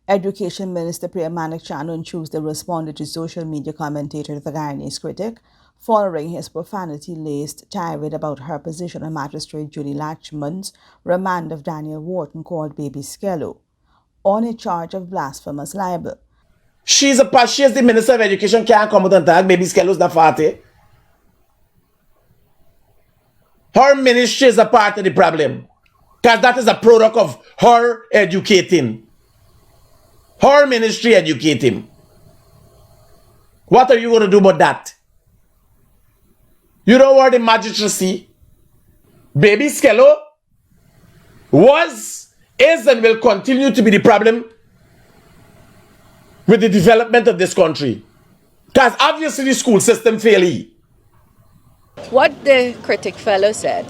Education Minister Priya Mancickand on Tuesday responded to social media commentator the Guyanese Critic following his profanity-laced tirade about her position on Magistrate Judy Latchman's remand of Daniel Wharton called Baby Skello on a charge of blasphemous libel. She is the Minister of Education, can't come out and tag Baby Skello's the party. Her ministry is a part of the problem. Because that is a product of her educating. Her ministry educating. What are you going to do about that? You know what the magistracy? Baby Skello was, is, and will continue to be the problem with the development of this country. Because obviously the school system failed. What the critic fellow said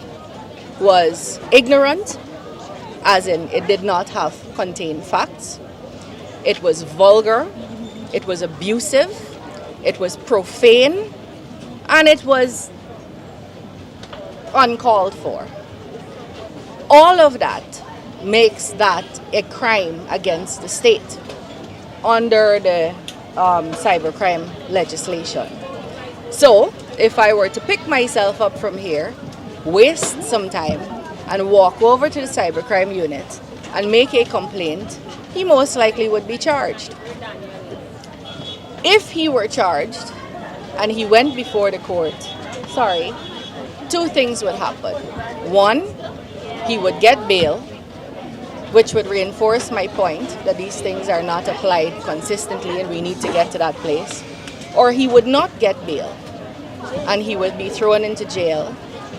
was ignorant, as in it did not have contained facts. It was vulgar, it was abusive, it was profane, and it was uncalled for. All of that makes that a crime against the state under the cybercrime legislation. So, if I were to pick myself up from here, waste some time, and walk over to the cybercrime unit and make a complaint, he most likely would be charged. If he were charged and he went before the court, two things would happen. One, he would get bail, which would reinforce my point that these things are not applied consistently and we need to get to that place. Or he would not get bail and he would be thrown into jail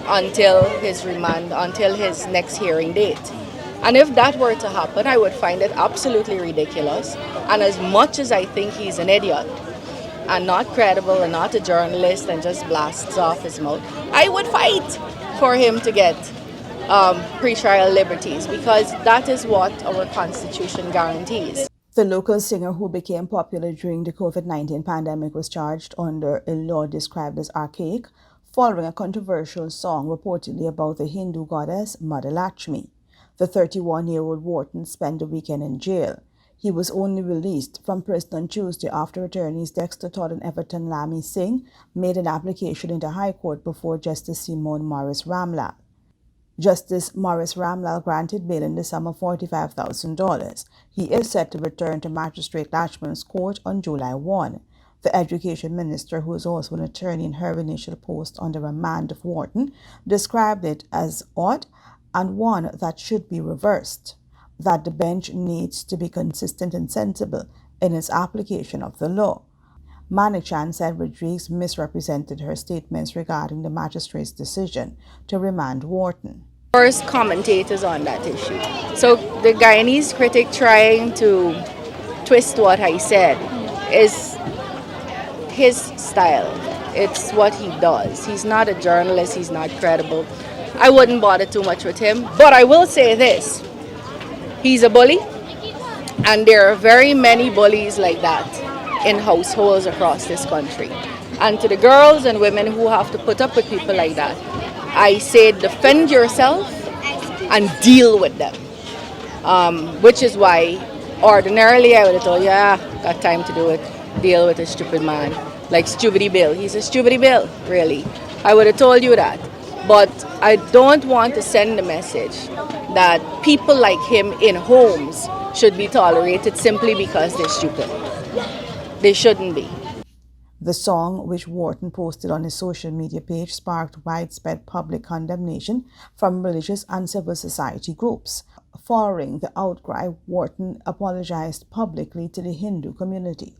until his remand, until his next hearing date. And if that were to happen, I would find it absolutely ridiculous. And as much as I think he's an idiot and not credible and not a journalist and just blasts off his mouth, I would fight for him to get pre-trial liberties, because that is what our Constitution guarantees. The local singer who became popular during the COVID-19 pandemic was charged under a law described as archaic, following a controversial song reportedly about the Hindu goddess Mother Lakshmi. The 31-year-old Wharton spent the weekend in jail. He was only released from prison on Tuesday after attorneys Dexter Todd and Everton Lamy Singh made an application in the High Court before Justice Simone Morris Ramlal. Justice Morris Ramlal granted bail in the sum of $45,000. He is set to return to Magistrate Latchman's court on July 1. The Education Minister, who is also an attorney in her initial post on the remand of Wharton, described it as odd and one that should be reversed, that the bench needs to be consistent and sensible in its application of the law. Mancickand said Rodriguez misrepresented her statements regarding the magistrate's decision to remand Wharton. First commentators on that issue. So the Guyanese Critic trying to twist what I said is his style. It's what he does. He's not a journalist, he's not credible. I wouldn't bother too much with him, but I will say this. He's a bully, and there are very many bullies like that in households across this country. And to the girls and women who have to put up with people like that, I say defend yourself and deal with them. Which is why ordinarily I would have told you, got time to do it, deal with a stupid man. Like Stupidity Bill, he's a Stupidity Bill, really. I would have told you that. But I don't want to send the message that people like him in homes should be tolerated simply because they're stupid. They shouldn't be. The song, which Wharton posted on his social media page, sparked widespread public condemnation from religious and civil society groups. Following the outcry, Wharton apologized publicly to the Hindu community.